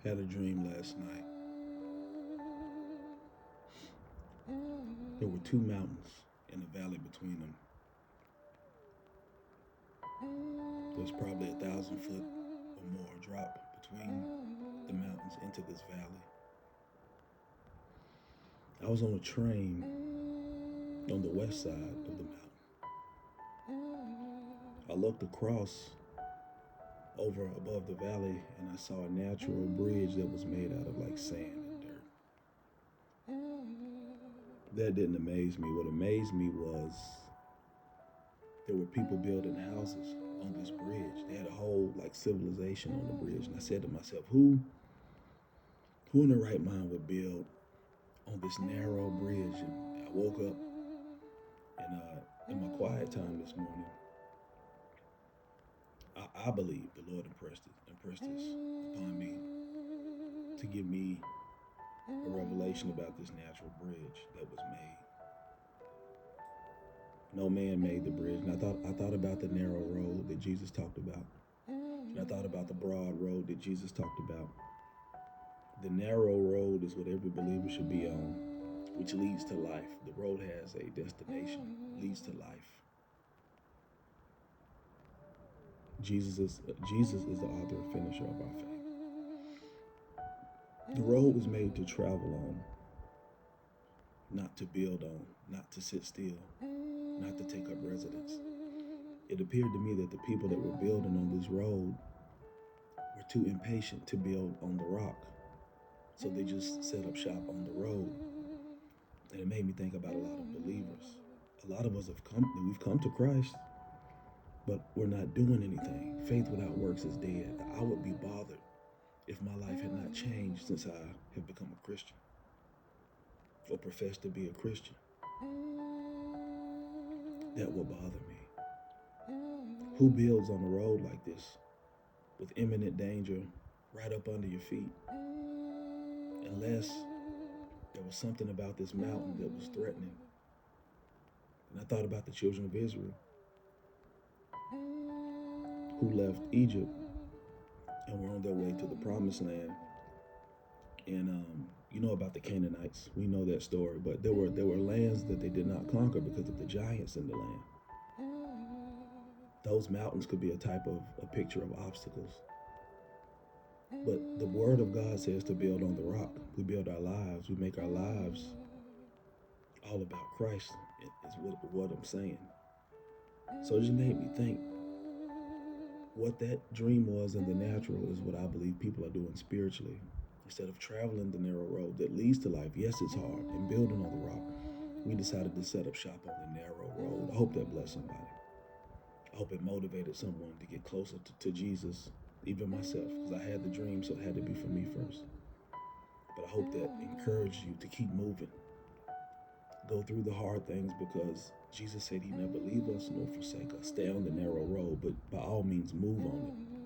Had a dream last night. There were two mountains and a valley between them. There was probably 1,000 foot or more drop between the mountains into this valley. I was on a train on the west side of the mountain. I looked across over above the valley and I saw a natural bridge that was made out of like sand and dirt. That didn't amaze me. What amazed me was there were people building houses on this bridge. They had a whole like civilization on the bridge. And I said to myself, who in their right mind would build on this narrow bridge? And I woke up and in my quiet time this morning, I believe the Lord impressed this upon me to give me a revelation about this natural bridge that was made. No man made the bridge. And I thought about the narrow road that Jesus talked about. And I thought about the broad road that Jesus talked about. The narrow road is what every believer should be on, which leads to life. The road has a destination, leads to life. Jesus is the author and finisher of our faith. The road was made to travel on, not to build on, not to sit still, not to take up residence. It appeared to me that the people that were building on this road were too impatient to build on the rock. So they just set up shop on the road. And it made me think about a lot of believers. A lot of us we've come to Christ, but we're not doing anything. Faith without works is dead. I would be bothered if my life had not changed since I have become a Christian or professed to be a Christian. That would bother me. Who builds on a road like this with imminent danger right up under your feet? Unless there was something about this mountain that was threatening. And I thought about the children of Israel who left Egypt and were on their way to the promised land. And you know about the Canaanites. We know that story. But there were lands that they did not conquer because of the giants in the land. Those mountains could be a picture of obstacles. But the word of God says to build on the rock. We build our lives. We make our lives all about Christ is what I'm saying. So it just made me think what that dream was in the natural is what I believe people are doing spiritually. Instead of traveling the narrow road that leads to life, yes, it's hard, and building on the rock, we decided to set up shop on the narrow road. I hope that blessed somebody. I hope it motivated someone to get closer to Jesus, even myself, because I had the dream, so it had to be for me first. But I hope that encouraged you to keep moving. Go through the hard things because Jesus said he never leave us nor forsake us. Stay on the narrow road, but by all means move on it.